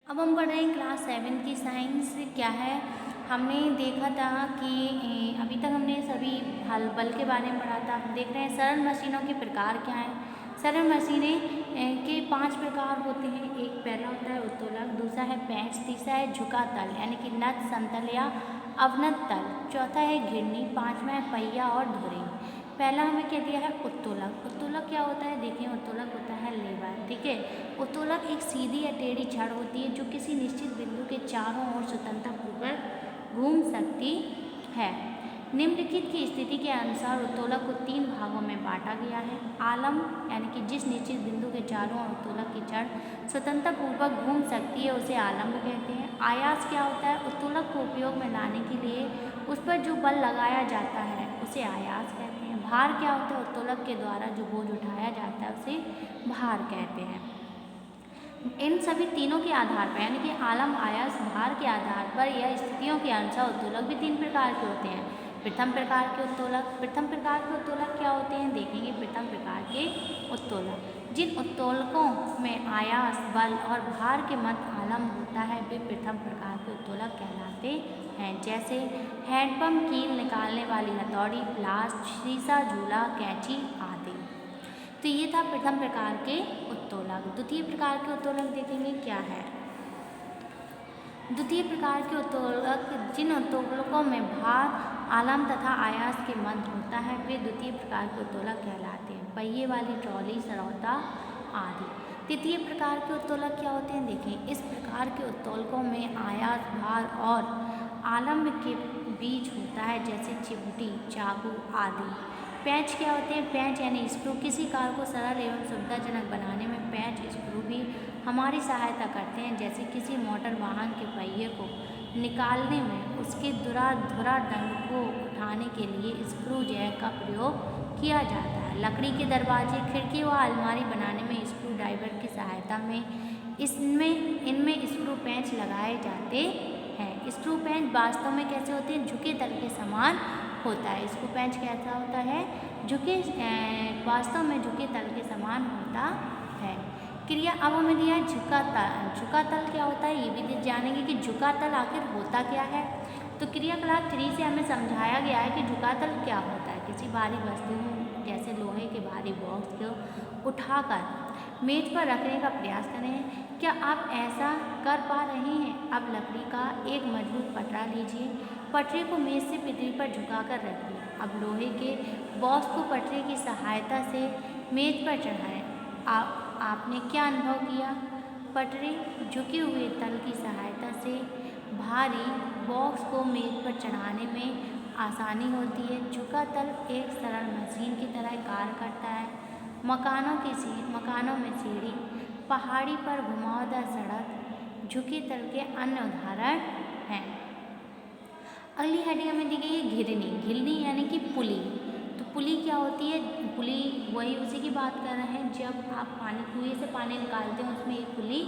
अब हम पढ़ रहे हैं क्लास 7 की साइंस क्या है। हमने देखा था कि अभी तक हमने सभी हल बल के बारे में पढ़ा था। हम देख रहे हैं सरल मशीनों के प्रकार क्या हैं। सरल मशीनें के 5 प्रकार होते हैं। एक पहला होता है उत्तोलक, दूसरा है पेंच, तीसरा है झुका तल यानी कि नत, समतल या अवनत तल, चौथा है घिरनी, पांचवा है पहिया और धुरी। पहला हमें क्या दिया है उत्तोलक। उत्तोलक क्या होता है, देखिए उत्तोलक होता है लेवर, ठीक है। उत्तोलक एक सीधी या टेढ़ी छड़ होती है जो किसी निश्चित बिंदु के चारों ओर स्वतंत्रपूर्वक घूम सकती है। निम्नलिखित की स्थिति के अनुसार उत्तोलक को 3 भागों में बांटा गया है। आलम यानी कि जिस निश्चित बिंदु के चारों ओर उत्तोलक की छड़ स्वतंत्रपूर्वक घूम सकती है उसे आलम्ब कहते हैं। आयास क्या होता है, उत्तोलक को उपयोग में लाने के लिए उस पर जो बल लगाया जाता है उसे आयास कहते हैं। भार क्या होता है, उत्तोलक के द्वारा जो बोझ उठाया जाता है उसे भार कहते हैं। इन सभी तीनों के आधार पर यानी कि आलम, आयास, भार के आधार पर या स्थितियों के अनुसार उत्तोलक भी 3 प्रकार के होते हैं। प्रथम प्रकार के उत्तोलक। प्रथम प्रकार के उत्तोलक क्या होते हैं, देखेंगे। प्रथम प्रकार के उत्तोलक जिन उत्तोलकों में आयास, बल और भार के मध्य आलम होता है वे प्रथम प्रकार के उत्तोलक कहलाते हैं। जैसे हैंडपंप, कील निकालने वाली हथौड़ी, फ्लास्क, शीशा, झूला, कैंची आदि। तो ये था प्रथम प्रकार के उत्तोलक। द्वितीय प्रकार के उत्तोलक देखेंगे क्या है। द्वितीय प्रकार के उत्तोलक जिन उत्तोलकों में भार, आलम तथा आयास के मध्य होता है वे द्वितीय प्रकार के उत्तोलक कहलाते हैं। पहिए वाली ट्रॉली, सरौता आदि। तृतीय प्रकार के उत्तोलक क्या होते हैं, देखें। इस प्रकार के उत्तोलकों में आयास, भार और आलम के बीच होता है जैसे चिमटी, चाकू आदि। पैंच क्या होते हैं, पैंच यानी स्क्रू। किसी कार को सरल एवं सुविधाजनक बनाने में पैंच स्क्रू भी हमारी सहायता करते हैं। जैसे किसी मोटर वाहन के पहिए को निकालने में उसके धुरा दंड को उठाने के लिए स्क्रू जैक का प्रयोग किया जाता है। लकड़ी के दरवाजे, खिड़की व अलमारी बनाने में स्क्रू ड्राइवर की सहायता में इनमें स्क्रू पेंच लगाए जाते हैं। स्क्रू पेंच वास्तव में कैसे होते हैं, झुके तल के समान होता है। स्क्रू पेंच कैसा होता है, वास्तव में झुके तल के समान होता है। क्रिया अब हमें दिया है झुका तल। झुका तल क्या होता है ये भी जानेंगे कि झुका तल आखिर होता क्या है। तो क्रियाकलाप 3 से हमें समझाया गया है कि झुका तल क्या होता है। किसी भारी वस्तु जैसे लोहे के भारी बॉक्स को उठाकर मेज पर रखने का प्रयास करें। क्या आप ऐसा कर पा रहे हैं। अब लकड़ी का एक मजबूत पटरा लीजिए, पटरे को मेज से पृथ्वी पर झुकाकर रखिए। अब लोहे के बॉक्स को पटरे की सहायता से मेज पर चढ़ाएं। आपने क्या अनुभव किया, पटरे झुके हुए तल की सहायता से भारी बॉक्स को मेज पर चढ़ाने में आसानी होती है। झुका तल एक सरल मशीन की तरह कार्य करता है। मकानों में सीढ़ी, पहाड़ी पर घुमावदार सड़क झुके तल के अन्य उदाहरण हैं। अगली हेडिंग हमें दी गई है घिरनी। घिरनी यानी कि पुली। तो पुली क्या होती है, पुली वही उसी की बात कर रहे हैं। जब आप कुएं से पानी निकालते हैं उसमें एक पुली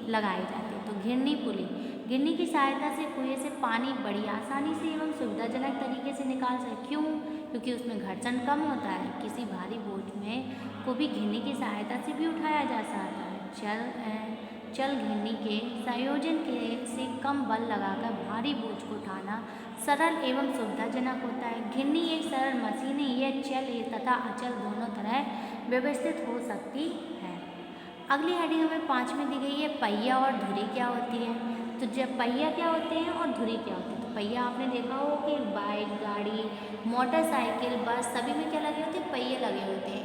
लगाई जाती है। तो घिरनी पुली। घिरनी की सहायता से कुएं से पानी बड़ी आसानी से एवं सुविधाजनक तरीके से निकाल सकते। क्यों, क्योंकि उसमें घर्षण कम होता है। किसी भारी बोझ में को भी घिरनी की सहायता से भी उठाया जा सकता है। चल घिरनी के संयोजन से कम बल लगाकर भारी बोझ को उठाना सरल एवं सुविधाजनक होता है। घिरनी एक सरल मशीन है। यह चल तथा अचल दोनों तरह व्यवस्थित हो सकती है। अगली हेडिंग हमें 5 में दी गई है पहिया और धुरी क्या होती है। तो जब पहिया क्या होते हैं और धुरी क्या होती है। तो पहिया आपने देखा हो कि बाइक, गाड़ी, मोटरसाइकिल, बस सभी में क्या लगे होते हैं, पहिए लगे होते हैं।